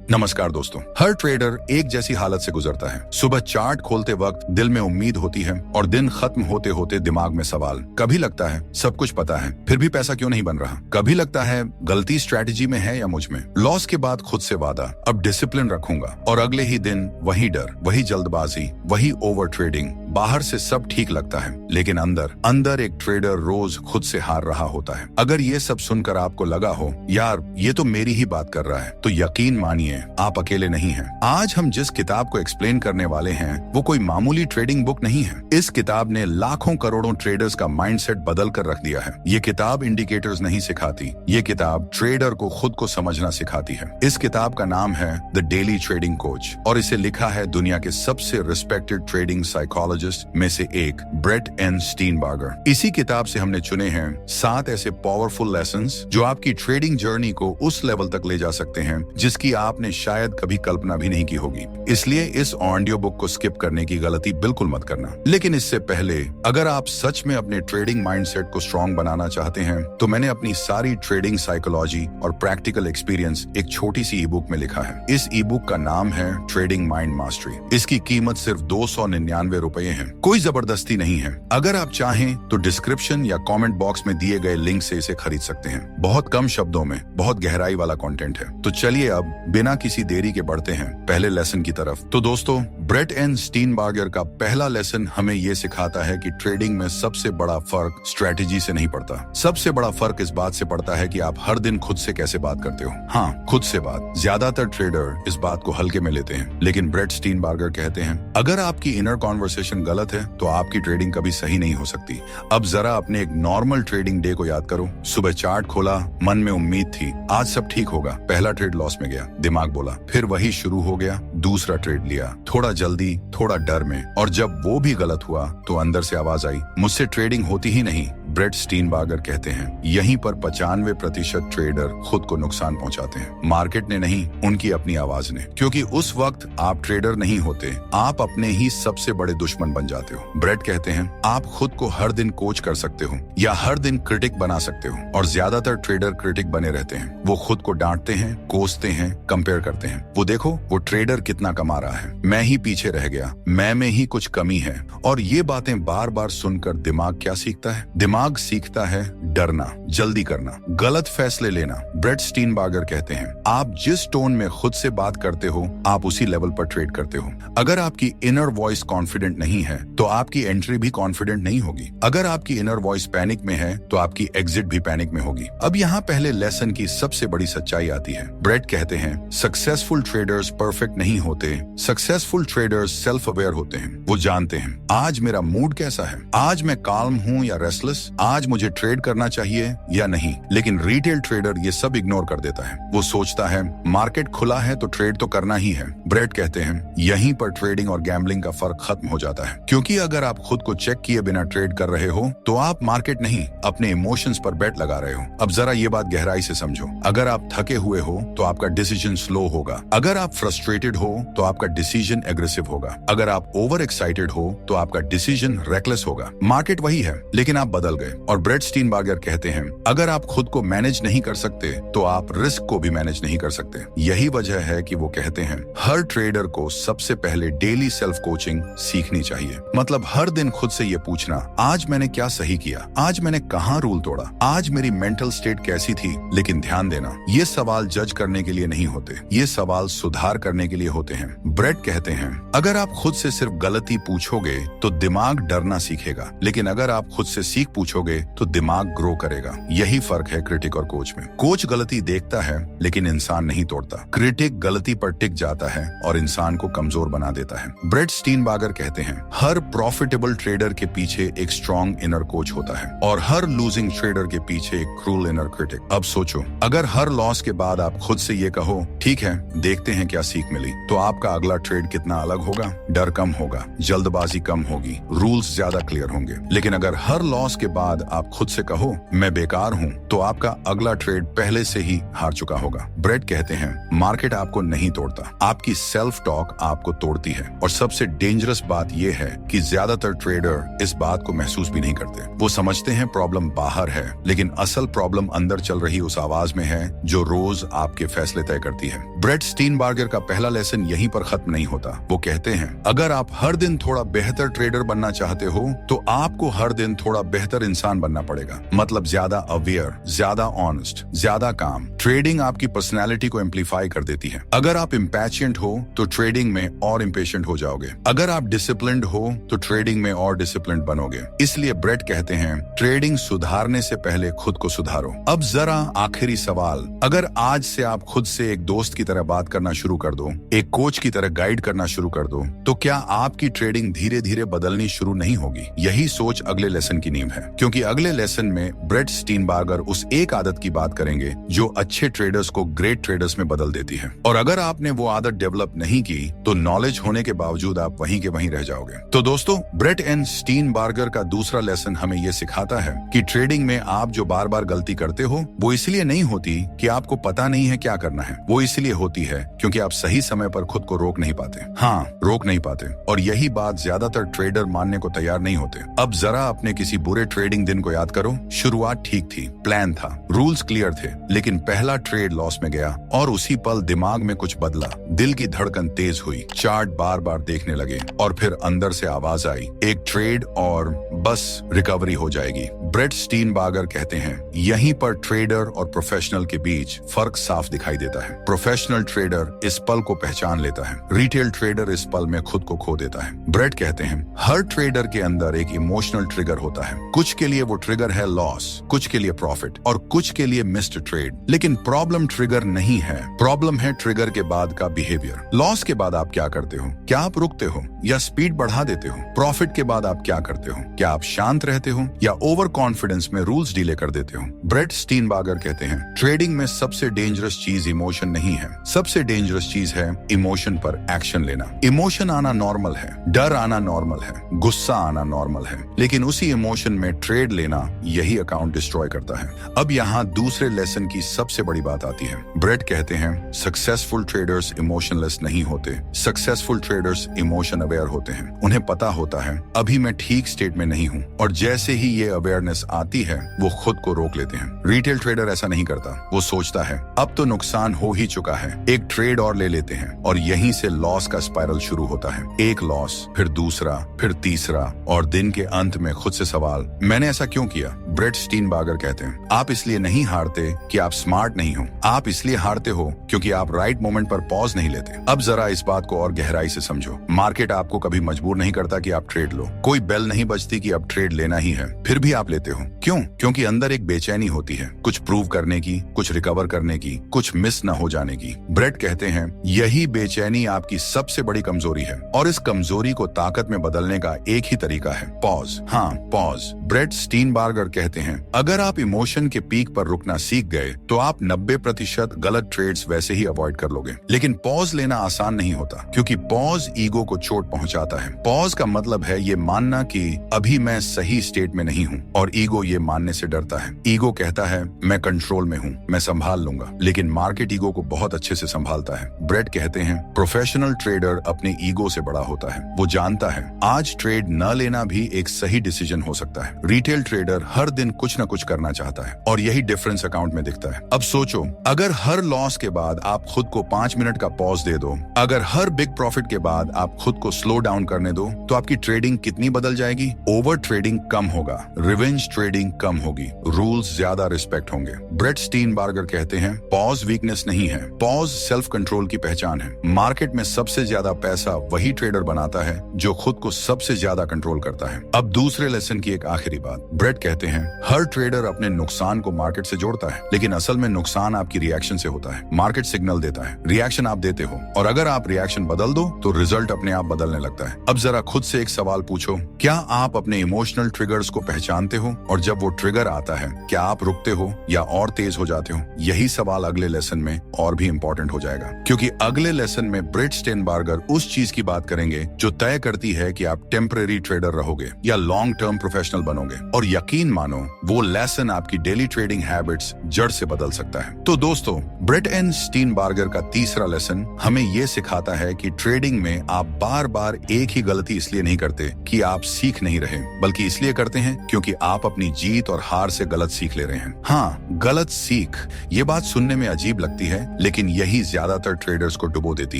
नमस्कार दोस्तों। हर ट्रेडर एक जैसी हालत से गुजरता है। सुबह चार्ट खोलते वक्त दिल में उम्मीद होती है और दिन खत्म होते होते दिमाग में सवाल। कभी लगता है सब कुछ पता है फिर भी पैसा क्यों नहीं बन रहा। कभी लगता है गलती स्ट्रैटेजी में है या मुझ में। लॉस के बाद खुद से वादा, अब डिसिप्लिन रखूंगा, और अगले ही दिन वही डर, वही जल्दबाजी, वही ओवर ट्रेडिंग। बाहर से सब ठीक लगता है लेकिन अंदर एक ट्रेडर रोज खुद से हार रहा होता है। अगर ये सब सुनकर आपको लगा हो यार ये तो मेरी ही बात कर रहा है, तो यकीन मानिए आप अकेले नहीं हैं। आज हम जिस किताब को एक्सप्लेन करने वाले हैं वो कोई मामूली ट्रेडिंग बुक नहीं है। इस किताब ने लाखों करोड़ों ट्रेडर्स का माइंडसेट बदल कर रख दिया है। ये किताब इंडिकेटर्स नहीं सिखाती, ये किताब ट्रेडर को खुद को समझना सिखाती है। इस किताब का नाम है द डेली ट्रेडिंग कोच और इसे लिखा है दुनिया के सबसे रिस्पेक्टेड ट्रेडिंग साइकोलॉजिस्ट में से एक ब्रेट एन स्टीनबर्गर। इसी किताब से हमने चुने हैं 7 ऐसे पावरफुल लेसन्स जो आपकी ट्रेडिंग जर्नी को उस लेवल तक ले जा सकते हैं जिसकी आपने शायद कभी कल्पना भी नहीं की होगी। इसलिए इस ऑडियो बुक को स्किप करने की गलती बिल्कुल मत करना। लेकिन इससे पहले अगर आप सच में अपने ट्रेडिंग माइंडसेट को स्ट्रॉन्ग बनाना चाहते हैं तो मैंने अपनी सारी ट्रेडिंग साइकोलॉजी और प्रैक्टिकल एक्सपीरियंस एक छोटी सी ई बुक में लिखा है। इस ई बुक का नाम है ट्रेडिंग माइंड मास्टरी। इसकी कीमत सिर्फ 299 रुपए है। कोई जबरदस्ती नहीं है। अगर आप चाहें तो डिस्क्रिप्शन या कमेंट बॉक्स में दिए गए लिंक से इसे खरीद सकते हैं। बहुत कम शब्दों में बहुत गहराई वाला कंटेंट है। तो चलिए अब बिना किसी देरी के बढ़ते हैं पहले लेसन की तरफ। तो दोस्तों, ब्रेट एन स्टीनबर्गर का पहला लेसन हमें यह सिखाता है कि ट्रेडिंग में सबसे बड़ा फर्क स्ट्रेटेजी से नहीं पड़ता। सबसे बड़ा फर्क इस बात से पड़ता है कि आप हर दिन खुद से कैसे बात करते हो। हाँ, खुद से बात। ज्यादातर ट्रेडर इस बात को हल्के में लेते हैं, लेकिन ब्रेट स्टीनबर्गर कहते हैं अगर आपकी इनर कॉन्वर्सेशन गलत है तो आपकी ट्रेडिंग कभी सही नहीं हो सकती। अब जरा अपने एक नॉर्मल ट्रेडिंग डे को याद करो। सुबह चार्ट खोला, मन में उम्मीद थी आज सब ठीक होगा। पहला ट्रेड लॉस में गया, दिमाग बोला। फिर वही शुरू हो गया, दूसरा ट्रेड लिया, थोड़ा जल्दी थोड़ा डर में, और जब वो भी गलत हुआ तो अंदर से आवाज आई मुझसे ट्रेडिंग होती ही नहीं। ब्रेट स्टीनबर्गर कहते हैं यहीं पर 95% ट्रेडर खुद को नुकसान पहुंचाते हैं। मार्केट ने नहीं, उनकी अपनी आवाज ने। क्योंकि उस वक्त आप ट्रेडर नहीं होते, आप अपने ही सबसे बड़े दुश्मन बन जाते हो। ब्रेट कहते हैं आप खुद को हर दिन कोच कर सकते हो या हर दिन क्रिटिक बना सकते हो, और ज्यादातर ट्रेडर क्रिटिक बने रहते हैं। वो खुद को डांटते हैं, कोसते हैं, कंपेयर करते हैं। वो देखो वो ट्रेडर कितना कमा रहा है, मैं ही पीछे रह गया, मैं में ही कुछ कमी है। और ये बातें बार बार सुनकर दिमाग क्या सीखता है? दिमाग सीखता है डरना, जल्दी करना, गलत फैसले लेना। ब्रेट स्टीनबर्गर कहते हैं आप जिस टोन में खुद से बात करते हो आप उसी लेवल पर ट्रेड करते हो। अगर आपकी इनर वॉइस कॉन्फिडेंट नहीं है तो आपकी एंट्री भी कॉन्फिडेंट नहीं होगी। अगर आपकी इनर वॉइस पैनिक में है तो आपकी एग्जिट भी पैनिक में होगी। अब यहाँ पहले लेसन की सबसे बड़ी सच्चाई आती है। ब्रेट कहते हैं सक्सेसफुल ट्रेडर्स परफेक्ट नहीं होते, सक्सेसफुल ट्रेडर्स सेल्फ अवेयर होते हैं। वो जानते हैं आज मेरा मूड कैसा है, आज मैं काल्म हूँ या रेस्टलेस, आज मुझे ट्रेड करना चाहिए या नहीं। लेकिन रिटेल ट्रेडर ये सब इग्नोर कर देता है। वो सोचता है मार्केट खुला है तो ट्रेड तो करना ही है। ब्रेट कहते हैं यहीं पर ट्रेडिंग और गैम्बलिंग का फर्क खत्म हो जाता है। क्योंकि अगर आप खुद को चेक किए बिना ट्रेड कर रहे हो तो आप मार्केट नहीं अपने इमोशंस पर बेट लगा रहे हो। अब जरा ये बात गहराई से समझो। अगर आप थके हुए हो तो आपका डिसीजन स्लो होगा। अगर आप फ्रस्ट्रेटेड हो तो आपका डिसीजन एग्रेसिव होगा। अगर आप ओवर एक्साइटेड हो तो आपका डिसीजन रेकलेस होगा। मार्केट वही है लेकिन आप बदल गए। और ब्रेट स्टीनबर्गर कहते हैं अगर आप खुद को मैनेज नहीं कर सकते तो आप रिस्क को भी मैनेज नहीं कर सकते। यही वजह है कि वो कहते हैं हर ट्रेडर को सबसे पहले डेली सेल्फ कोचिंग सीखनी चाहिए। मतलब हर दिन खुद से ये पूछना आज मैंने क्या सही किया, आज मैंने कहाँ रूल तोड़ा, आज मेरी मेंटल स्टेट कैसी थी। लेकिन ध्यान देना ये सवाल जज करने के लिए नहीं होते, ये सवाल सुधार करने के लिए होते हैं। ब्रेट कहते हैं अगर आप खुद से सिर्फ गलती पूछोगे तो दिमाग डरना सीखेगा, लेकिन अगर आप खुद से सीख पूछोगे तो दिमाग ग्रो करेगा। यही फर्क है क्रिटिक और कोच में। कोच गलती देखता है लेकिन इंसान नहीं तोड़ता। क्रिटिक गलती पर टिक जाता है और इंसान को कमजोर बना देता है। ब्रेट स्टीनबर्गर कहते हैं हर प्रॉफिटेबल ट्रेडर के पीछे एक स्ट्रॉन्ग इनर कोच होता है और हर लूजिंग ट्रेडर के पीछे एक क्रूल इनर क्रिटिक। अब सोचो अगर हर लॉस के बाद आप खुद से ये कहो ठीक है देखते हैं क्या सीख मिली, तो आपका अगला ट्रेड कितना अलग होगा। डर कम होगा, जल्दबाजी कम होगी, रूल्स ज्यादा क्लियर होंगे। लेकिन अगर हर लॉस के बाद आप खुद से कहो मैं बेकार हूँ तो आपका अगला ट्रेड पहले से ही हार चुका होगा। ब्रेट कहते हैं मार्केट आपको नहीं तोड़ता, आपकी सेल्फ टॉक आपको तोड़ती है। और सबसे डेंजरस बात यह है कि ज्यादातर ट्रेडर इस बात को महसूस भी नहीं करते। वो समझते हैं प्रॉब्लम बाहर है, लेकिन असल प्रॉब्लम अंदर चल रही उस आवाज में है जो रोज आपके फैसले तय करती है। ब्रेट स्टीनबार्गर का पहला लेसन यहीं पर खत्म नहीं होता। वो कहते हैं, अगर आप हर दिन थोड़ा बेहतर ट्रेडर बनना चाहते हो तो आपको हर दिन थोड़ा बेहतर इंसान बनना पड़ेगा। मतलब ज्यादा अवेयर, ज्यादा ऑनेस्ट, ज्यादा काम। ट्रेडिंग आपकी पर्सनैलिटी को एम्पलीफाई कर देती है। अगर आप इम्पैशेंट हो तो ट्रेडिंग में और इम्पेशेंट हो जाओगे। अगर आप डिसिप्लिन्ड हो तो ट्रेडिंग में और डिसिप्लिन्ड बनोगे। इसलिए ब्रेट कहते हैं, ट्रेडिंग सुधारने से पहले खुद को सुधारो। अब जरा आखिरी सवाल, अगर आज से आप खुद से एक दोस्त की तरह बात करना शुरू कर दो, एक कोच की तरह गाइड करना शुरू कर दो, तो क्या आपकी ट्रेडिंग धीरे धीरे बदलनी शुरू नहीं होगी? यही सोच अगले लेसन की नींव है, क्योंकि अगले लेसन में ब्रेट स्टीनबार्गर उस एक आदत की बात करेंगे जो अच्छे ट्रेडर्स को ग्रेट ट्रेडर्स में बदल देती है। और अगर आपने वो आदत डेवलप नहीं की तो नॉलेज होने के बावजूद आप वहीं के वहीं रह जाओगे। तो दोस्तों, ब्रेट एंड स्टीनबार्गर का दूसरा लेसन हमें ये सिखाता है कि ट्रेडिंग में आप जो बार बार गलती करते हो वो इसलिए नहीं होती कि आपको पता नहीं है क्या करना है, वो इसलिए होती है क्योंकि आप सही समय पर खुद को रोक नहीं पाते। हाँ, रोक नहीं पाते। और यही बात ज्यादातर ट्रेडर मानने को तैयार नहीं होते। अब जरा अपने किसी बुरे ट्रेडिंग दिन को याद करो। शुरुआत ठीक थी, प्लान था, रूल्स क्लियर थे, लेकिन पहला ट्रेड लॉस में गया और उसी पल दिमाग में कुछ बदला। दिल की धड़कन तेज हुई, चार्ट बार बार देखने लगे और फिर अंदर से आवाज आई, एक ट्रेड और बस रिकवरी हो जाएगी। ब्रेट स्टीनबार्गर कहते हैं, यहीं पर ट्रेडर और प्रोफेशनल के बीच फर्क साफ दिखाई देता है। प्रोफेशनल ट्रेडर इस पल को पहचान लेता है, रिटेल ट्रेडर इस पल में खुद को खो देता है। ब्रेट कहते हैं, हर ट्रेडर के अंदर एक इमोशनल ट्रिगर होता है। कुछ के लिए वो ट्रिगर है लॉस, कुछ के लिए प्रॉफिट और कुछ के लिए मिस्ड ट्रेड। लेकिन प्रॉब्लम ट्रिगर नहीं है, प्रॉब्लम है ट्रिगर के बाद का बिहेवियर। लॉस के बाद आप क्या करते हो? क्या आप रुकते हो या स्पीड बढ़ा देते हो? प्रॉफिट के बाद आप क्या करते हो? क्या आप शांत रहते हो या ओवर कॉन्फिडेंस में रूल्स डिले कर देते हो? ब्रेट स्टीनबार्गर कहते हैं, ट्रेडिंग में सबसे डेंजरस चीज इमोशन नहीं है, सबसे डेंजरस चीज है इमोशन पर एक्शन लेना। इमोशन आना नॉर्मल है, डर आना नॉर्मल है, गुस्सा आना नॉर्मल है, लेकिन उसी इमोशन में ट्रेड लेना यही अकाउंट डिस्ट्रॉय करता है। अब यहाँ दूसरे लेसन की सबसे बड़ी बात आती है। ब्रेट कहते हैं, सक्सेसफुल ट्रेडर्स इमोशनलेस नहीं होते, सक्सेसफुल ट्रेडर्स इमोशन अवेयर होते हैं। उन्हें पता होता है अभी मैं ठीक स्टेट में नहीं हूँ, और जैसे ही ये अवेयरनेस आती है वो खुद को रोक लेते हैं। रिटेल ट्रेडर ऐसा नहीं करता। वो सोचता है अब तो नुकसान हो ही चुका है, एक ट्रेड और ले लेते हैं, और यहीं से लॉस का स्पाइरल शुरू होता है। एक लॉस, फिर दूसरा, फिर तीसरा, और दिन के अंत में खुद से सवाल, मैंने ऐसा क्यों किया? ब्रेट स्टीनबार्गर कहते हैं, आप इसलिए नहीं हारते कि आप स्मार्ट नहीं हो, आप इसलिए हारते हो क्योंकि आप राइट मोमेंट पर पॉज नहीं लेते। अब जरा इस बात को और गहराई से समझो। मार्केट आपको कभी मजबूर नहीं करता कि आप ट्रेड लो, कोई बेल नहीं बजती कि अब ट्रेड लेना ही है, फिर भी आप लेते हो। क्यों? क्योंकि अंदर एक बेचैनी होती है, कुछ प्रूव करने की, कुछ रिकवर करने की, कुछ मिस न हो जाने की। ब्रेट कहते हैं, यही बेचैनी आपकी सबसे बड़ी कमजोरी है, और इस कमजोरी को ताकत में बदलने का एक ही तरीका है, पॉज। हाँ, पॉज। ब्रेट स्टीनबार्गर कहते हैं, अगर आप इमोशन के पीक पर रुकना सीख गए तो आप 90% गलत ट्रेड्स वैसे ही अवॉइड कर लोगे। लेकिन पॉज लेना आसान नहीं होता, क्योंकि पॉज ईगो को चोट पहुंचाता है। पॉज का मतलब है ये मानना कि अभी मैं सही स्टेट में नहीं हूँ, और ईगो ये मानने से डरता है। ईगो कहता है मैं कंट्रोल में हूँ, मैं संभाल लूंगा, लेकिन मार्केट ईगो को बहुत अच्छे से संभालता है। ब्रेट कहते हैं, प्रोफेशनल ट्रेडर अपने ईगो से बड़ा होता है। वो जानता है आज ट्रेड न लेना भी एक सही डिसीजन हो सकता है। रिटेल ट्रेडर हर दिन कुछ न कुछ करना चाहता है, और यही डिफरेंस अकाउंट में दिखता है। अब सोचो, अगर हर लॉस के बाद आप खुद को 5 मिनट का पॉज दे दो, अगर हर बिग प्रॉफिट के बाद आप खुद को स्लो डाउन करने दो, तो आपकी ट्रेडिंग कितनी बदल जाएगी? ओवर ट्रेडिंग कम होगा, रिवेंज ट्रेडिंग कम होगी, रूल्स ज्यादा रिस्पेक्ट होंगे। ब्रेट स्टीनबार्गर कहते हैं, पॉज वीकनेस नहीं है, पॉज सेल्फ कंट्रोल की पहचान है। मार्केट में सबसे ज्यादा पैसा वही ट्रेडर बनाता है जो खुद को सबसे ज्यादा कंट्रोल करता है। अब दूसरे लेसन की एक आखिरी बात। ब्रेट कहते हैं, हर ट्रेडर अपने नुकसान को मार्केट से जोड़ता है, लेकिन असल में नुकसान आपकी रिएक्शन से होता है। मार्केट सिग्नल देता है, रिएक्शन आप देते हो, और अगर आप रिएक्शन बदल दो तो रिजल्ट अपने आप बदलने लगता है। अब जरा खुद से एक सवाल पूछो, क्या आप अपने इमोशनल ट्रिगर्स को पहचानते हो? और जब वो ट्रिगर आता है, क्या आप रुकते हो या और तेज हो जाते हो? यही सवाल अगले लेसन में और भी इंपॉर्टेंट हो जाएगा, क्योंकि अगले लेसन में ब्रेट स्टीनबार्गर उस चीज की बात करेंगे जो तय करती है कि आप टेम्परेरी ट्रेडर रहोगे या लॉन्ग टर्म प्रोफेशनल बनोगे। और यकीन मानो, मानो वो लेसन आपकी डेली ट्रेडिंग हैबिट्स जड़ से बदल सकता है। तो दोस्तों, ब्रेट एंड स्टीनबार्गर का तीसरा लेसन हमें ये सिखाता है कि ट्रेडिंग में आप बार बार एक ही गलती इसलिए नहीं करते कि आप सीख नहीं रहे, बल्कि इसलिए करते हैं क्योंकि आप अपनी जीत और हार से गलत सीख ले रहे हैं। हाँ, गलत सीख, ये बात सुनने में अजीब लगती है, लेकिन यही ज्यादातर ट्रेडर्स को डुबो देती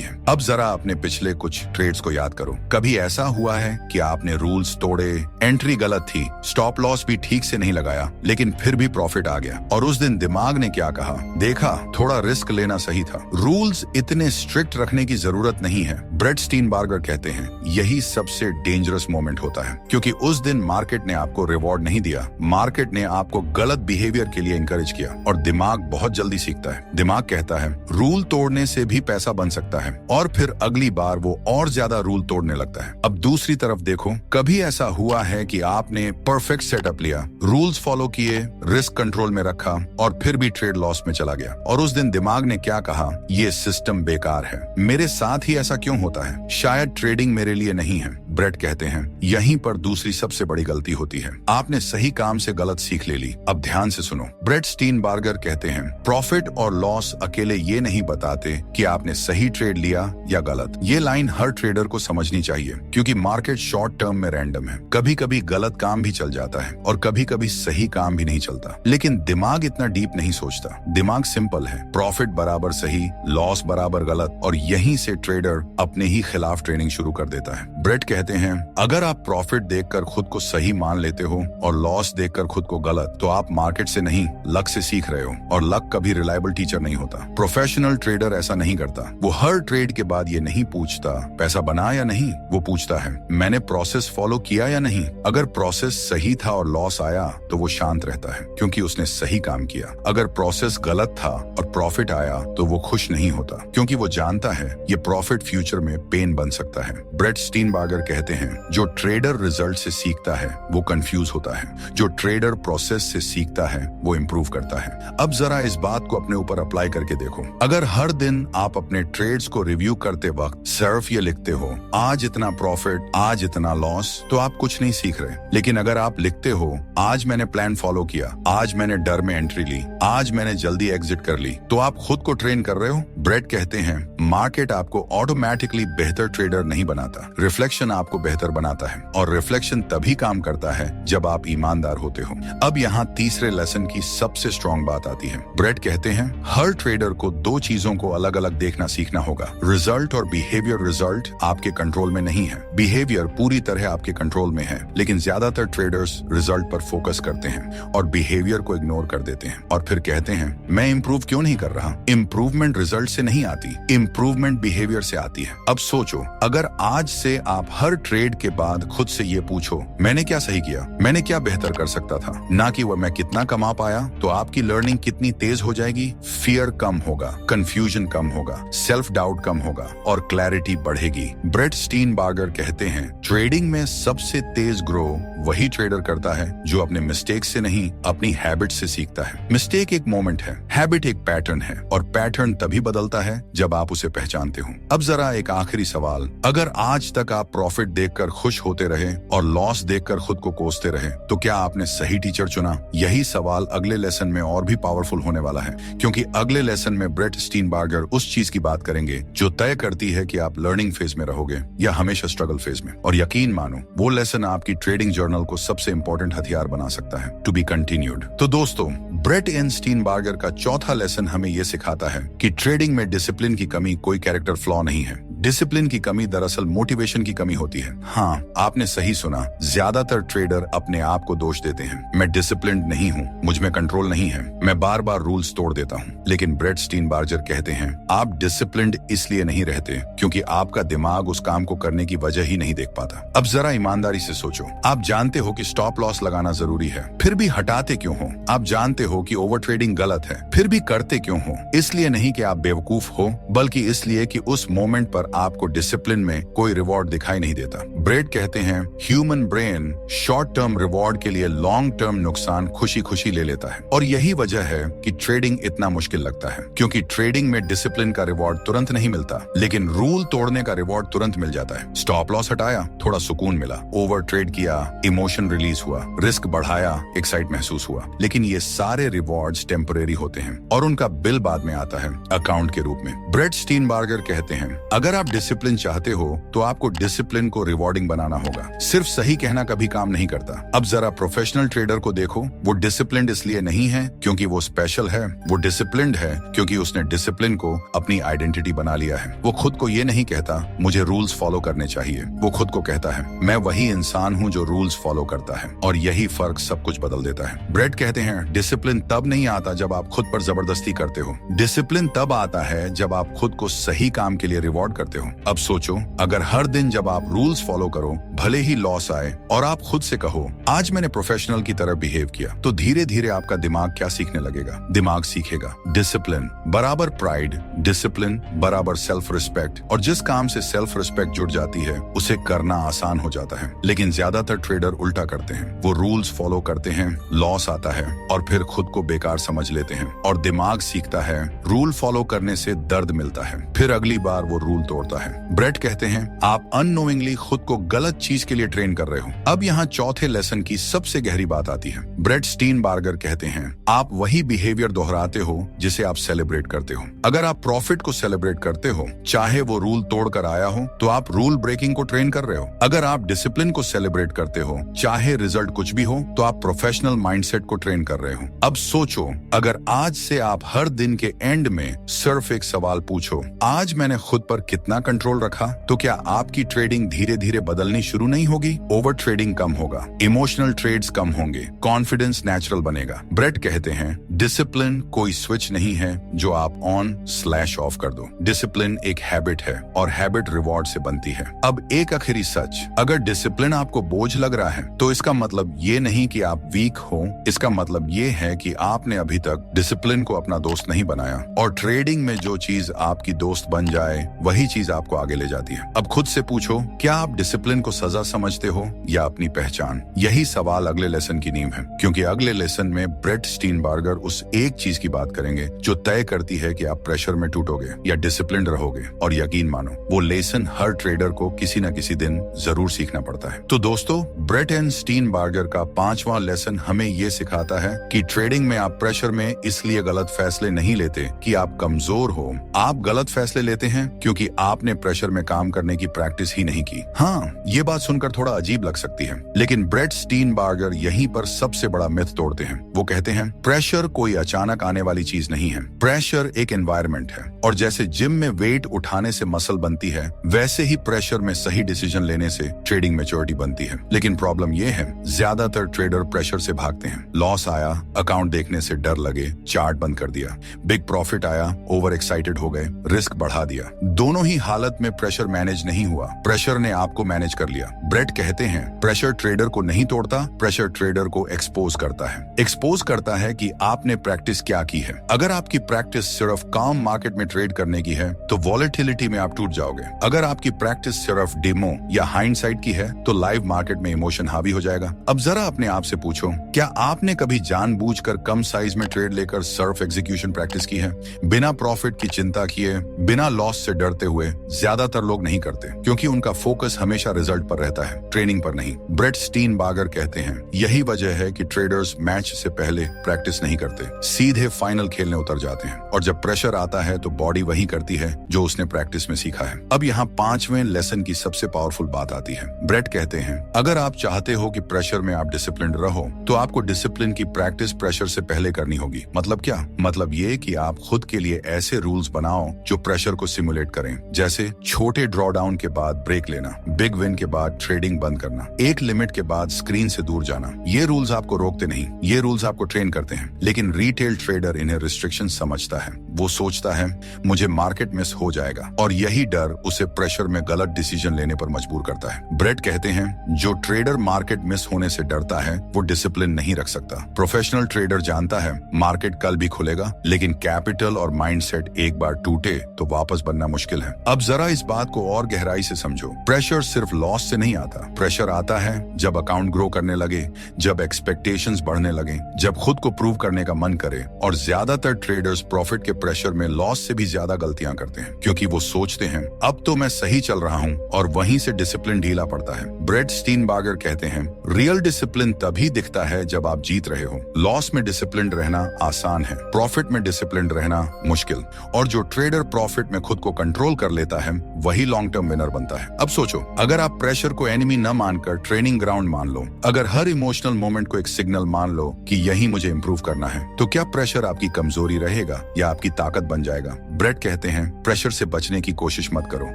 है। अब जरा अपने पिछले कुछ ट्रेड्स को याद करो। कभी ऐसा हुआ है कि आपने रूल्स तोड़े, एंट्री गलत थी, स्टॉप लॉस भी ठीक से नहीं लगाया, लेकिन फिर भी प्रॉफिट आ गया, और उस दिन दिमाग ने क्या कहा? देखा, थोड़ा रिस्क लेना सही था। रूल्स इतने स्ट्रिक्ट रखने की जरूरत नहीं है। ब्रेट स्टीनबार्गर कहते हैं यही सबसे डेंजरस मोमेंट होता है, क्योंकि उस दिन मार्केट ने आपको रिवॉर्ड नहीं दिया, मार्केट ने आपको गलत बिहेवियर के लिए इंकरेज किया। और दिमाग बहुत जल्दी सीखता है। दिमाग कहता है रूल तोड़ने से भी पैसा बन सकता है, और फिर अगली बार वो और ज्यादा रूल तोड़ने लगता है। अब दूसरी तरफ देखो, कभी ऐसा हुआ है कि आपने परफेक्ट सेटअप लिया, रूल्स फॉलो किए, रिस्क कंट्रोल में रखा, और फिर भी ट्रेड लॉस में चला गया, और उस दिन दिमाग ने क्या कहा? ये सिस्टम बेकार है, मेरे साथ ही ऐसा क्यों होता है? शायद ट्रेडिंग मेरे लिए नहीं है। ब्रेट कहते हैं यहीं पर दूसरी सबसे बड़ी गलती होती है, आपने सही काम से गलत सीख ले ली। अब ध्यान से सुनो, ब्रेट स्टीनबार्गर कहते हैं प्रॉफिट और लॉस अकेले ये नहीं बताते कि आपने सही ट्रेड लिया या गलत। ये लाइन हर ट्रेडर को समझनी चाहिए, क्योंकि मार्केट शॉर्ट टर्म में रैंडम है। कभी कभी गलत काम भी चल जाता है, और कभी कभी सही काम भी नहीं चलता, लेकिन दिमाग इतना डीप नहीं सोचता। दिमाग सिंपल है, प्रॉफिट बराबर सही, लॉस बराबर गलत, और यहीं से ट्रेडर अपने ही खिलाफ ट्रेनिंग शुरू कर देता है। ब्रेट कहते हैं अगर आप प्रॉफिट देखकर खुद को सही मान लेते हो और लॉस देखकर खुद को गलत, तो आप मार्केट से नहीं, लक से सीख रहे हो, और लक कभी रिलायबल टीचर नहीं होता। प्रोफेशनल ट्रेडर ऐसा नहीं करता। वो हर ट्रेड के बाद ये नहीं पूछता पैसा बना या नहीं, वो पूछता है मैंने प्रोसेस फॉलो किया या नहीं। अगर प्रोसेस सही था और लॉस आया तो वो शांत रहता है, क्योंकि उसने सही काम किया। अगर प्रोसेस गलत था और प्रॉफिट आया तो वो खुश नहीं होता, क्योंकि वो जानता है ये प्रॉफिट फ्यूचर में पेन बन सकता है। ब्रेट स्टीनबार्गर कहते हैं जो ट्रेडर रिजल्ट से सीखता है वो कंफ्यूज होता है, जो ट्रेडर प्रोसेस से सीखता है वो इंप्रूव करता है। अब जरा इस बात को अपने ऊपर अप्लाई करके देखो। अगर हर दिन आप अपने ट्रेड्स को रिव्यू करते वक्त सिर्फ ये लिखते हो आज इतना प्रॉफिट, आज इतना लॉस, तो आप कुछ नहीं सीख रहे। लेकिन अगर आप लिखते हो आज मैंने प्लान फॉलो किया, आज मैंने डर में एंट्री ली, आज मैंने जल्दी एग्जिट कर ली, तो आप खुद को ट्रेन कर रहे हो। ब्रेट कहते हैं मार्केट आपको ऑटोमेटिकली बेहतर ट्रेडर नहीं बनाता, रिफ्लेक्शन आपको बेहतर बनाता है, और रिफ्लेक्शन तभी काम करता है जब आप ईमानदार होते हो। अब यहाँ तीसरे लेसन की सबसे स्ट्रॉन्ग बात आती है। ब्रेट कहते हैं हर ट्रेडर को दो चीजों को अलग अलग देखना सीखना होगा, रिजल्ट और बिहेवियर। रिजल्ट आपके कंट्रोल में नहीं है, बिहेवियर पूरी तरह आपके कंट्रोल में है, लेकिन ज्यादातर ट्रेडर्स रिजल्ट पर फोकस करते हैं और बिहेवियर को इग्नोर कर देते हैं, और फिर कहते हैं मैं इंप्रूव क्यों नहीं कर रहा। इंप्रूवमेंट रिजल्ट से नहीं आती, इंप्रूवमेंट बिहेवियर से आती है। अब सोचो, अगर आज से आप हर ट्रेड के बाद खुद से ये पूछो मैंने क्या सही किया, मैंने क्या बेहतर कर सकता था, ना कि वह मैं कितना कमा पाया, तो आपकी लर्निंग कितनी तेज हो जाएगी। फियर कम होगा, कंफ्यूजन कम होगा, सेल्फ डाउट कम होगा, और क्लैरिटी बढ़ेगी। ब्रेट स्टीनबार्गर कहते हैं ट्रेडिंग में सबसे तेज ग्रो वही ट्रेडर करता है जो अपने मिस्टेक से नहीं, अपनी हैबिट से सीखता है। मिस्टेक एक मोमेंट है, हैबिट एक पैटर्न है, और पैटर्न तभी बदलता है जब आप उसे पहचानते हो। अब जरा एक आखिरी सवाल, अगर आज तक आप प्रॉफिट देखकर खुश होते रहे और लॉस देखकर खुद को कोसते रहे, तो क्या आपने सही टीचर चुना? यही सवाल अगले लेसन में और भी पावरफुल होने वाला है, क्योंकि अगले लेसन में ब्रेट स्टीनबार्गर उस चीज की बात करेंगे जो तय करती है कि आप लर्निंग फेज में रहोगे या हमेशा स्ट्रगल फेज में। और यकीन मानो वो लेसन आपकी ट्रेडिंग जर्नल को सबसे इंपॉर्टेंट हथियार बना सकता है। To be continued. तो दोस्तों, ब्रेट एंड स्टीनबार्गर का चौथा लेसन हमें यह सिखाता है कि ट्रेडिंग में डिसिप्लिन की कमी कोई कैरेक्टर फ्लॉ नहीं है। डिसिप्लिन की कमी दरअसल मोटिवेशन की कमी होती है। हाँ, आपने सही सुना, ज्यादातर ट्रेडर अपने आप को दोष देते हैं। मैं डिसिप्लिन्ड नहीं हूँ, मुझ में कंट्रोल नहीं है, मैं बार बार रूल्स तोड़ देता हूँ। लेकिन ब्रेट स्टीनबार्गर कहते हैं आप डिसिप्लिन्ड इसलिए नहीं रहते क्योंकि आपका दिमाग उस काम को करने की वजह ही नहीं देख पाता। अब जरा ईमानदारी से सोचो, आप जानते हो कि स्टॉप लॉस लगाना जरूरी है, फिर भी हटाते क्यों हो? आप जानते हो कि ओवर ट्रेडिंग गलत है, फिर भी करते क्यों हो? इसलिए नहीं कि आप बेवकूफ हो, बल्कि इसलिए कि उस मोमेंट पर पर आपको डिसिप्लिन में कोई रिवॉर्ड दिखाई नहीं देता। ब्रेट कहते हैं human brain short term reward के लिए लॉन्ग टर्म नुकसान खुशी खुशी ले लेता है, और यही वजह है कि ट्रेडिंग इतना मुश्किल लगता है, क्योंकि ट्रेडिंग में डिसिप्लिन का रिवॉर्ड तुरंत नहीं मिलता, लेकिन रूल तोड़ने का रिवॉर्ड तुरंत मिल जाता है। स्टॉप लॉस हटाया, थोड़ा सुकून मिला, ओवर ट्रेड किया, इमोशन रिलीज हुआ, रिस्क बढ़ाया, एक्साइट महसूस हुआ, लेकिन ये सारे रिवॉर्ड्स टेम्परेरी होते हैं और उनका बिल बाद में आता है अकाउंट के रूप में। ब्रेट स्टीनबार्गर कहते हैं अगर आप डिसिप्लिन चाहते हो तो आपको डिसिप्लिन को रिवॉर्डिंग बनाना होगा। सिर्फ सही कहना कभी काम नहीं करता। अब जरा प्रोफेशनल ट्रेडर को देखो, वो डिसिप्लिन्ड इसलिए नहीं है क्योंकि वो स्पेशल है, वो डिसिप्लिन्ड है क्योंकि उसने डिसिप्लिन को अपनी आइडेंटिटी बना लिया है। वो खुद को ये नहीं कहता मुझे रूल्स फॉलो करने चाहिए, वो खुद को कहता है मैं वही इंसान हूँ जो रूल्स फॉलो करता है, और यही फर्क सब कुछ बदल देता है। ब्रेट कहते हैं डिसिप्लिन तब नहीं आता जब आप खुद पर जबरदस्ती करते हो, डिसिप्लिन तब आता है जब आप खुद को सही काम के लिए रिवॉर्ड करते हो। अब सोचो, अगर हर दिन जब आप रूल्स फॉलो करो भले ही लॉस आए और आप खुद से कहो आज मैंने प्रोफेशनल की तरह बिहेव किया, तो धीरे धीरे आपका दिमाग क्या सीखने लगेगा? दिमाग सीखेगा डिसिप्लिन बराबर प्राइड, डिसिप्लिन बराबर सेल्फ रिस्पेक्ट, और जिस काम से सेल्फ रिस्पेक्ट जुड़ जाती है उसे करना आसान हो जाता है। लेकिन ज्यादातर ट्रेडर उल्टा करते हैं, वो रूल्स फॉलो करते हैं, लॉस आता है और फिर खुद को बेकार समझ लेते हैं, और दिमाग सीखता है रूल फॉलो करने से दर्द मिलता है, फिर अगली बार वो रूल तोड़ता है। ब्रेट कहते हैं आप अननोइंगली खुद को गलत चीज के लिए ट्रेन कर रहे हो। अब यहाँ चौथे लेसन की सबसे गहरी बात आती है। ब्रेट स्टीनबार्गर कहते हैं आप वही बिहेवियर दोहराते हो जिसे आप सेलिब्रेट करते हो। अगर आप प्रॉफिट को सेलिब्रेट करते हो, चाहे वो रूल तोड़ कर आया हो, तो आप रूल ब्रेकिंग को ट्रेन कर रहे हो। अगर आप डिसिप्लिन को सेलिब्रेट करते हो, चाहे रिजल्ट कुछ भी हो, तो आप प्रोफेशनल माइंडसेट को ट्रेन कर रहे हो। अब सोचो, अगर आज से आप हर दिन के एंड में सिर्फ एक सवाल पूछो आज मैंने खुद पर कितना कंट्रोल रखा, तो क्या आपकी ट्रेडिंग धीरे धीरे बदलनी शुरू नहीं होगी? ओवर ट्रेडिंग कम होगा, इमोशनल ट्रेड्स कम होंगे, कॉन्फिडेंस नेचुरल बनेगा। ब्रेट कहते हैं डिसिप्लिन कोई स्विच नहीं है जो आप ऑन/ऑफ कर दो। डिसिप्लिन एक हैबिट है और हैबिट रिवॉर्ड से बनती है। अब एक आखिरी सच, अगर डिसिप्लिन आपको बोझ लग रहा है तो इसका मतलब ये नहीं कि आप वीक हो, इसका मतलब ये है कि आपने अभी तक डिसिप्लिन को अपना दोस्त नहीं बनाया, और ट्रेडिंग में जो चीज आपकी दोस्त बन जाए वही चीज आपको आगे ले जाती है। अब खुद से पूछो, क्या आप डिसिप्लिन को सजा समझते हो या अपनी पहचान? यही सवाल अगले लेसन की नींव है, क्योंकि अगले लेसन में ब्रेट स्टीनबार्गर उस एक चीज की बात करेंगे जो तय करती है कि आप प्रेशर में टूटोगे या डिसिप्लिन रहोगे। और यकीन मानो, वो लेसन हर ट्रेडर को किसी न किसी दिन जरूर सीखना पड़ता है। तो दोस्तों, ब्रेट एंड स्टीनबार्गर का 5वां लेसन हमें ये सिखाता है कि ट्रेडिंग में आप प्रेशर में इसलिए गलत फैसले नहीं लेते कि आप कमजोर हो, आप गलत फैसले लेते हैं क्योंकि आपने प्रेशर में काम करने की प्रैक्टिस ही नहीं की। हाँ, ये बात सुनकर थोड़ा अजीब लग सकती है, लेकिन ब्रेट स्टीनबार्गर यहीं पर सबसे बड़ा मिथ तोड़ते हैं। वो कहते हैं प्रेशर कोई अचानक आने वाली चीज नहीं है, प्रेशर एक एनवायरनमेंट है, और जैसे जिम में वेट उठाने से मसल बनती है, वैसे ही प्रेशर में सही डिसीजन लेने से ट्रेडिंग मैच्योरिटी बनती है। लेकिन प्रॉब्लम ये है, ज्यादातर ट्रेडर प्रेशर से भागते हैं। लॉस आया, अकाउंट देखने से डर लगे, चार्ट बंद कर दिया, बिग प्रॉफिट आया, ओवर एक्साइटेड हो गए, रिस्क बढ़ा दिया। दोनों ही हालत में प्रेशर मैनेज नहीं हुआ, प्रेशर ने आपको मैनेज कर लिया। ब्रेट कहते हैं प्रेशर ट्रेडर को नहीं तोड़ता, प्रेशर ट्रेडर को एक्सपोज करता है। एक्सपोज करता है कि आपने प्रैक्टिस क्या की है। अगर आपकी प्रैक्टिस सिर्फ काम मार्केट में ट्रेड करने की है तो वॉलेटिलिटी में आप टूट जाओगे। अगर आपकी प्रैक्टिस सिर्फ डेमो या हाइंडसाइट की है तो लाइव मार्केट में इमोशन हावी हो जाएगा। अब जरा अपने आप से पूछो, क्या आपने कभी जानबूझकर कम साइज में ट्रेड लेकर सिर्फ एग्जीक्यूशन प्रैक्टिस की है, बिना प्रॉफिट की चिंता किए, बिना लॉस से डरते हुए? ज्यादातर लोग नहीं करते क्योंकि उनका फोकस हमेशा रिजल्ट पर रहता है, ट्रेनिंग पर नहीं। ब्रेट स्टीनबार्गर कहते हैं यही वजह है कि ट्रेडर्स मैच से पहले प्रैक्टिस नहीं करते, सीधे फाइनल खेलने उतर जाते हैं, और जब प्रेशर आता है तो बॉडी वही करती है जो उसने प्रैक्टिस में सीखा है। अब यहाँ 5वें लेसन की सबसे पावरफुल बात आती है। ब्रेट कहते हैं अगर आप चाहते हो कि प्रेशर में आप डिसिप्लिन रहो तो आपको डिसिप्लिन की प्रैक्टिस प्रेशर से पहले करनी होगी। मतलब क्या? मतलब ये कि आप खुद के लिए ऐसे रूल्स बनाओ जो प्रेशर को सिमुलेट करें, जैसे छोटे ड्रॉडाउन के बाद ब्रेक लेना, बिग विन के बाद ट्रेडिंग बंद करना, एक लिमिट के बाद स्क्रीन से दूर जाना। ये रूल्स आपको रोकते नहीं, ये रूल्स आपको ट्रेन करते हैं। लेकिन रिटेल ट्रेडर इन्हें रिस्ट्रिक्शन समझता है। वो सोचता है मुझे मार्केट मिस हो जाएगा, और यही डर उसे प्रेशर में गलत डिसीजन लेने पर मजबूर करता है। ब्रेट कहते हैं जो ट्रेडर मार्केट मिस होने से डरता है वो डिसिप्लिन नहीं रख सकता। प्रोफेशनल ट्रेडर जानता है मार्केट कल भी खुलेगा, लेकिन कैपिटल और माइंडसेट एक बार टूटे तो वापस बनना मुश्किल है। अब जरा इस बात को और गहराई से समझो। प्रेशर सिर्फ लॉस से नहीं आता। प्रेशर आता है जब अकाउंट ग्रो करने लगे, जब एक्सपेक्टेशंस बढ़ने लगे, जब खुद को प्रूव करने का मन करे। और ज्यादातर ट्रेडर्स प्रॉफिट के प्रेशर में लॉस से भी ज्यादा गलतियां करते हैं, क्योंकि वो सोचते हैं अब तो मैं सही चल रहा हूं, और वहीं से डिसिप्लिन ढीला पड़ता है। ब्रेट स्टीनबार्गर कहते हैं, रियल डिसिप्लिन तभी दिखता है जब आप जीत रहे हो। लॉस में डिसिप्लिन रहना आसान है, प्रॉफिट में डिसिप्लिन रहना मुश्किल। और जो ट्रेडर प्रॉफिट में खुद को कंट्रोल कर लेता है वही लॉन्ग टर्म विनर बनता है। अब सोचो, अगर आप प्रेशर को एनिमी न मानकर ट्रेनिंग ग्राउंड मान लो, अगर हर इमोशनल मोमेंट को एक सिग्नल मान लो कि यही मुझे इंप्रूव करना है, तो क्या प्रेशर आपकी कमजोरी रहेगा या आपकी ताकत बन जाएगा? ब्रेट कहते हैं, प्रेशर से बचने की कोशिश मत करो,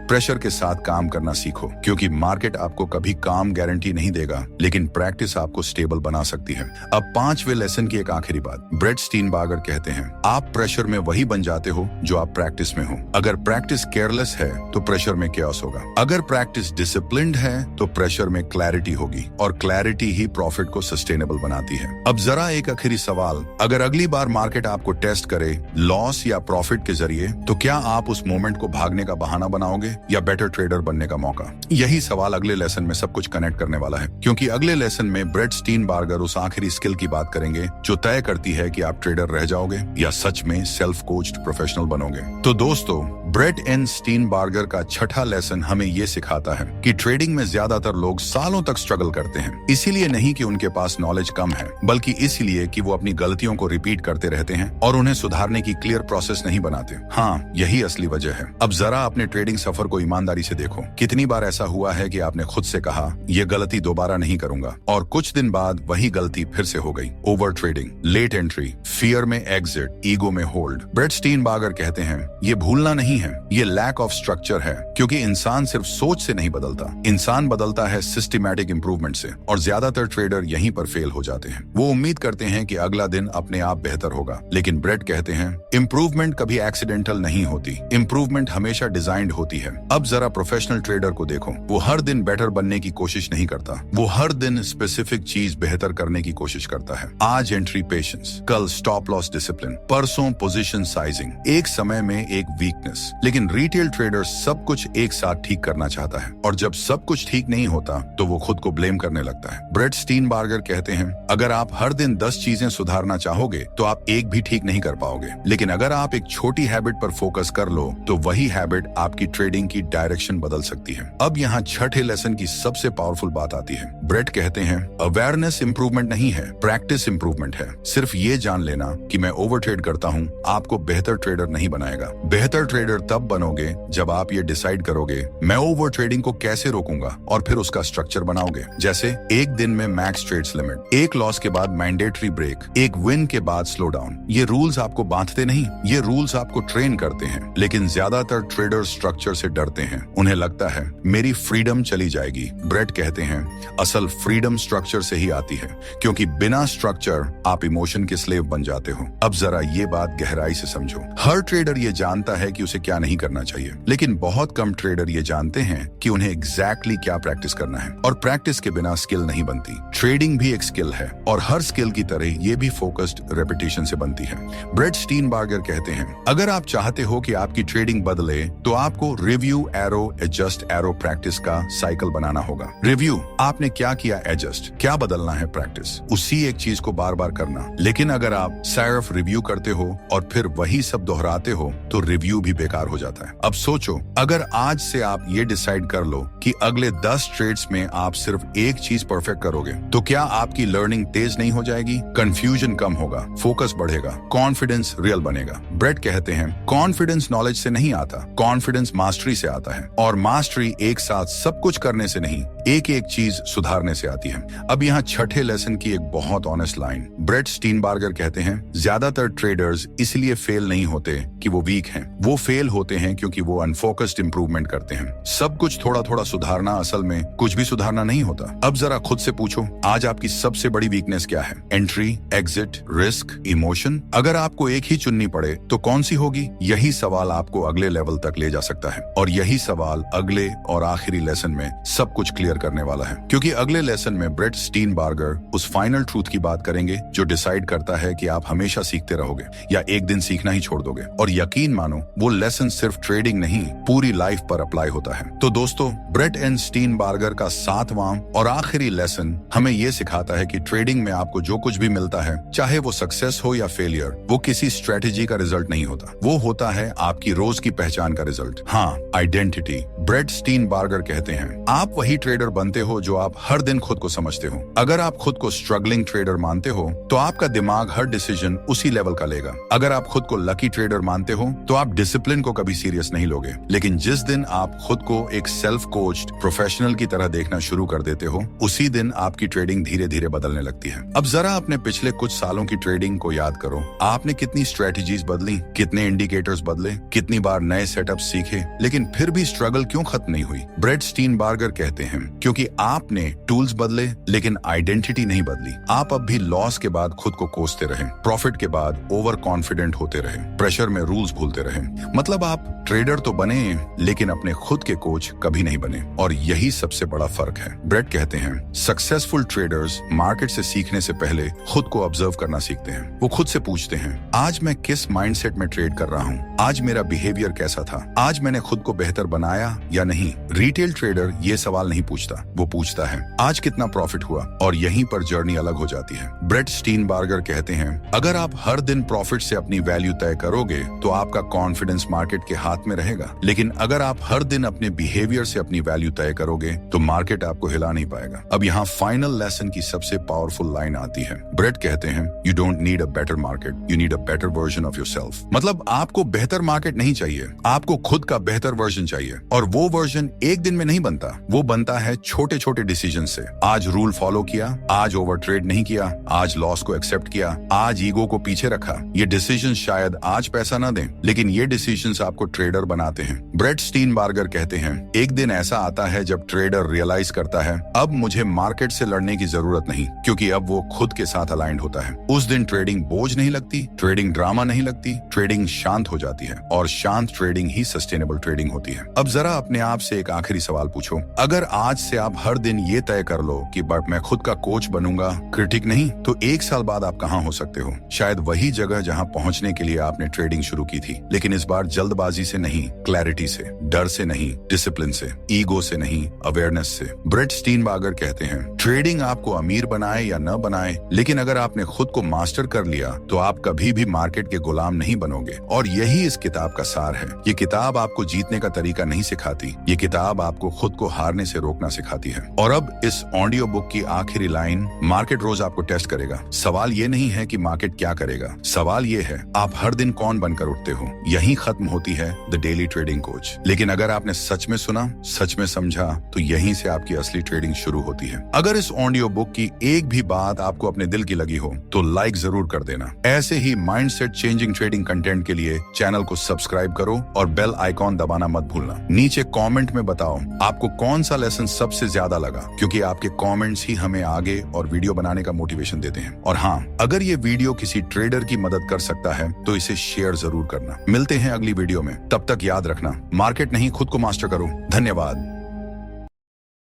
प्रेशर के साथ काम करना सीखो, क्योंकि मार्केट आपको कभी काम गारंटी नहीं देगा, लेकिन प्रैक्टिस आपको स्टेबल बना सकती है। अब 5वें लेसन की एक आखिरी बात। ब्रेट स्टीनबार्गर कहते हैं, आप प्रेशर में वही बन जाते हो जो आप प्रैक्टिस में हो। अगर प्रैक्टिस केयरलेस है तो प्रेशर में chaos होगा। अगर प्रैक्टिस डिसिप्लिन्ड है तो प्रेशर में क्लैरिटी होगी, और क्लैरिटी ही प्रॉफिट को सस्टेनेबल बनाती है। अब जरा एक आखिरी सवाल, अगर अगली बार मार्केट आपको टेस्ट करे लॉस या प्रॉफिट के जरिए, तो क्या आप उस मोमेंट को भागने का बहाना बनाओगे या बेटर ट्रेडर बनने का मौका? यही सवाल अगले लेसन में सब कुछ कनेक्ट करने वाला है, क्योंकि अगले लेसन में ब्रेट स्टीनबार्गर उस आखिरी स्किल की बात करेंगे जो तय करती है कि आप ट्रेडर रह जाओगे या सच में सेल्फ कोच्ड प्रोफेशनल बनोगे। तो दोस्तों, ब्रेट एन स्टीनबार्गर का छठा लेसन हमें ये सिखाता है कि ट्रेडिंग में ज्यादातर लोग सालों तक स्ट्रगल करते हैं, इसीलिए नहीं कि उनके पास नॉलेज कम है, बल्कि इसलिए कि वो अपनी गलतियों को रिपीट करते रहते हैं और उन्हें सुधारने की क्लियर प्रोसेस नहीं बनाते। हाँ, यही असली वजह है। अब जरा अपने ट्रेडिंग सफर को ईमानदारी से देखो। कितनी बार ऐसा हुआ है कि आपने खुद से कहा, ये गलती दोबारा नहीं करूंगा, और कुछ दिन बाद वही गलती फिर से हो गई। Overtrading, late entry, fear में एग्जिट, ईगो में होल्ड। ब्रेट स्टीनबार्गर कहते हैं, ये भूलना नहीं है, ये लैक ऑफ स्ट्रक्चर है, क्योंकि इंसान सिर्फ सोच से नहीं बदलता, इंसान बदलता है सिस्टमैटिक इंप्रूवमेंट से। और ज्यादातर ट्रेडर यहीं पर फेल हो जाते हैं। वो उम्मीद करते हैं कि अगला दिन अपने आप बेहतर होगा, लेकिन ब्रेट कहते हैं, इंप्रूवमेंट कभी एक्सीडेंटल नहीं होती, इंप्रूवमेंट हमेशा डिजाइंड होती है। अब जरा प्रोफेशनल ट्रेडर को देखो, वो हर दिन बेटर बनने की कोशिश नहीं करता, वो हर दिन स्पेसिफिक चीज बेहतर करने की कोशिश करता है। आज एंट्री पेशेंस, कल स्टॉप लॉस डिसिप्लिन, परसों पोजीशन साइजिंग, एक समय में एक वीकनेस। लेकिन रिटेल ट्रेडर सब कुछ एक साथ ठीक करना चाहता है, और जब सब कुछ ठीक नहीं होता तो वो खुद को ब्लेम करने लगता है। ब्रेट स्टीनबार्गर कहते हैं, अगर आप हर दिन 10 चीजें सुधारना चाहोगे तो आप एक भी ठीक नहीं कर पाओगे, लेकिन अगर आप एक छोटी हैबिट पर फोकस कर लो तो वही हैबिट आपकी ट्रेडिंग की डायरेक्शन बदल सकती है। अब यहाँ छठे लेसन की सबसे पावरफुल बात आती है। ब्रेट कहते हैं, अवेयरनेस इंप्रूवमेंट नहीं है, प्रैक्टिस इंप्रूवमेंट है। सिर्फ ये जान लेना कि मैं ओवर ट्रेड करता हूँ आपको बेहतर ट्रेडर नहीं बनाएगा। बेहतर ट्रेडर तब बनोगे जब आप ये डिसाइड करोगे, मैं ओवर ट्रेडिंग को कैसे रोकूंगा, और फिर उसका स्ट्रक्चर बनाओगे। जैसे एक दिन में मैक्स ट्रेड्स लिमिट, एक लॉस के बाद मैंडेटरी ब्रेक, एक विन के बाद स्लो डाउन। ये रूल्स आपको बांधते नहीं, ये रूल्स आपको ट्रेन करते हैं। लेकिन ज्यादातर ट्रेडर स्ट्रक्चर से डरते हैं, उन्हें लगता है मेरी फ्रीडम चली जाएगी। ब्रेट कहते हैं, असल फ्रीडम स्ट्रक्चर से ही आती है, क्योंकि बिना स्ट्रक्चर आप इमोशन के स्लेव बन जाते हो। अब जरा ये बात गहराई से समझो। हर ट्रेडर ये जानता है कि उसे क्या नहीं करना चाहिए, लेकिन बहुत कम ट्रेडर ये जानते हैं कि उन्हें एग्जैक्टली क्या प्रैक्टिस करना है। और प्रैक्टिस के बिना स्किल नहीं बनती। ट्रेडिंग भी एक स्किल है, और हर स्किल की तरह ये भी फोकस्ड रेपिटेशन से बनती है। ब्रेट स्टीनबार्गर कहते हैं, अगर आप चाहते हो कि आपकी ट्रेडिंग बदले तो आपको review, arrow, adjust, arrow practice का साइकिल बनाना होगा। रिव्यू, आपने क्या किया, एडजस्ट, क्या बदलना है, प्रैक्टिस, उसी एक चीज को बार बार करना। लेकिन अगर आप सिर्फ रिव्यू करते हो और फिर वही सब दोहराते हो तो रिव्यू भी बेकार हो जाता है। अब सोचो, अगर आज से आप ये डिसाइड कर लो कि अगले 10 ट्रेड्स में आप सिर्फ एक चीज परफेक्ट करोगे, तो क्या आपकी लर्निंग तेज नहीं हो जाएगी? कंफ्यूजन कम होगा, फोकस बढ़ेगा, कॉन्फिडेंस रियल बनेगा। ब्रेट कहते हैं, कॉन्फिडेंस नॉलेज से नहीं आता, कॉन्फिडेंस मास्टरी से आता है, और मास्टरी एक साथ सब कुछ करने से नहीं, एक एक चीज सुधारने से आती है। अब यहाँ छठे लेसन की एक बहुत ऑनेस्ट लाइन। ब्रेट स्टीनबार्गर कहते हैं, ज्यादातर ट्रेडर्स इसलिए फेल नहीं होते कि वो वीक हैं, वो फेल होते हैं क्योंकि वो अनफोकस्ड इंप्रूवमेंट करते हैं। सब कुछ थोड़ा थोड़ा सुधारना असल में कुछ भी सुधारना नहीं होता। अब जरा खुद से पूछो, आज आपकी सबसे बड़ी वीकनेस क्या है? Entry, exit, risk, emotion? अगर आपको एक ही चुननी पड़े तो कौन सी होगी? यही सवाल आपको अगले लेवल तक ले जा सकता है, और यही सवाल अगले और आखिरी लेसन में सब कुछ क्लियर करने वाला है। क्योंकि अगले लेसन में ब्रेट स्टीनबार्गर उस फाइनल ट्रूथ की बात करेंगे जो डिसाइड करता है कि आप हमेशा सीखते रहोगे या एक दिन सीखना ही छोड़ दोगे। और यकीन मानो, वो लेसन लेसन सिर्फ ट्रेडिंग नहीं पूरी लाइफ पर अप्लाई होता है। तो दोस्तों, ब्रेट एंड स्टीनबार्गर का 7वां और आखिरी लेसन हमें ये सिखाता है कि ट्रेडिंग में आपको जो कुछ भी मिलता है, चाहे वो सक्सेस हो या फेलियर, वो किसी स्ट्रेटेजी का रिजल्ट नहीं होता, वो होता है आपकी रोज की पहचान का रिजल्ट। हाँ, आइडेंटिटी। ब्रेट स्टीनबार्गर कहते हैं, आप वही ट्रेडर बनते हो जो आप हर दिन खुद को समझते हो। अगर आप खुद को स्ट्रगलिंग ट्रेडर मानते हो तो आपका दिमाग हर डिसीजन उसी लेवल का लेगा। अगर आप खुद को लकी ट्रेडर मानते हो तो आप डिसिप्लिन को कभी सीरियस नहीं लोगे। लेकिन जिस दिन आप खुद को एक सेल्फ कोच्ड प्रोफेशनल की तरह देखना शुरू कर देते हो, उसी दिन आपकी ट्रेडिंग धीरे धीरे बदलने लगती है। अब जरा अपने पिछले कुछ सालों की ट्रेडिंग को याद करो। आपने कितनी स्ट्रेटेजीज बदली, कितने इंडिकेटर्स बदले, कितनी बार नए सेटअप सीखे, लेकिन फिर भी स्ट्रगल क्यों खत्म नहीं हुई? ब्रेट स्टीनबार्गर कहते हैं, क्योंकि आपने टूल्स बदले लेकिन आइडेंटिटी नहीं बदली। आप अब भी लॉस के बाद खुद को कोसते रहे, प्रॉफिट के बाद ओवर कॉन्फिडेंट होते रहे, प्रेशर में रूल्स भूलते रहे। मतलब आप ट्रेडर तो बने लेकिन अपने खुद के कोच कभी नहीं बने, और यही सबसे बड़ा फर्क है। ब्रेट कहते हैं, सक्सेसफुल ट्रेडर्स मार्केट से सीखने से पहले खुद को ऑब्जर्व करना सीखते हैं। वो खुद से पूछते हैं, आज मैं किस माइंडसेट में ट्रेड कर रहा हूँ, आज मेरा बिहेवियर कैसा था, आज मैंने खुद को बेहतर बनाया या नहीं। रिटेल ट्रेडर ये सवाल नहीं पूछता, वो पूछता है आज कितना प्रॉफिट हुआ, और यहीं पर जर्नी अलग हो जाती है। ब्रेट स्टीनबार्गर कहते हैं, अगर आप हर दिन प्रॉफिट से अपनी वैल्यू तय करोगे तो आपका कॉन्फिडेंस मार्केट के हाथ में रहेगा, लेकिन अगर आप हर दिन अपने बिहेवियर से अपनी वैल्यू तय करोगे तो मार्केट आपको हिला नहीं पाएगा। अब यहाँ फाइनल लेसन की सबसे पावरफुल लाइन आती है। ब्रेट कहते हैं, you don't need a better market, you need a better version of yourself. मतलब आपको बेहतर मार्केट नहीं चाहिए, आपको खुद का बेहतर वर्जन चाहिए, और वो वर्जन एक दिन में नहीं बनता, वो बनता है छोटे छोटे डिसीजन से। आज रूल फॉलो किया, आज ओवर ट्रेड नहीं किया, आज लॉस को एक्सेप्ट किया, आज ईगो को पीछे रखा। ये डिसीजन शायद आज पैसा ना दें, लेकिन ये डिसीजंस आपको ट्रेडर बनाते हैं। ब्रेट स्टीनबार्गर कहते हैं, एक दिन ऐसा आता है जब ट्रेडर रियलाइज करता है, अब मुझे मार्केट से लड़ने की जरूरत नहीं, क्योंकि अब वो खुद के साथ अलाइंड होता है। उस दिन ट्रेडिंग बोझ नहीं लगती, ट्रेडिंग ड्रामा नहीं लगती, ट्रेडिंग शांत हो जाती है, और शांत ट्रेडिंग ही सस्टेनेबल ट्रेडिंग होती है। अब जरा अपने आप से एक आखिरी सवाल पूछो, अगर आज से आप हर दिन ये तय कर लो कि बट मैं खुद का कोच बनूंगा, क्रिटिक नहीं, तो 1 साल बाद आप कहाँ हो सकते हो? शायद वही जगह जहाँ पहुंचने के लिए आपने ट्रेडिंग शुरू की थी, लेकिन इस बार जल्दबाजी से नहीं, क्लैरिटी से, डर से नहीं, डिसिप्लिन से, ईगो से नहीं, अवेयरनेस से। ब्रेट स्टीनबार्गर कहते हैं, ट्रेडिंग आपको अमीर बनाए या न बनाए, लेकिन अगर आपने खुद को मास्टर कर लिया तो आप कभी भी मार्केट के गुलाम नहीं बनोगे। और यही इस किताब का सार है। ये किताब आपको जीतने का तरीका नहीं सिखाती, ये किताब आपको खुद को हारने से रोकना सिखाती है। और अब इस ऑडियो बुक की आखिरी लाइन, मार्केट रोज आपको टेस्ट करेगा। सवाल ये नहीं है कि मार्केट क्या करेगा, सवाल ये है आप हर दिन कौन बनकर उठते हो। यही खत्म होती है द डेली ट्रेडिंग कोच। लेकिन अगर आपने सच में सुना, सच में समझा, तो यहीं से आपकी असली ट्रेडिंग शुरू होती है। अगर इस ऑडियो बुक की एक भी बात आपको अपने दिल की लगी हो तो लाइक जरूर कर देना। ऐसे ही माइंडसेट चेंजिंग ट्रेडिंग कंटेंट के लिए चैनल को सब्सक्राइब करो और बेल आइकॉन दबाना मत भूलना। नीचे कमेंट में बताओ आपको कौन सा लेसन सबसे ज्यादा लगा, क्योंकि आपके कमेंट्स ही हमें आगे और वीडियो बनाने का मोटिवेशन देते हैं। और हाँ, अगर ये वीडियो किसी ट्रेडर की मदद कर सकता है तो इसे शेयर जरूर करना। मिलते हैं अगली वीडियो में, तब तक याद रखना, मार्केट नहीं खुद को मास्टर करो। धन्यवाद।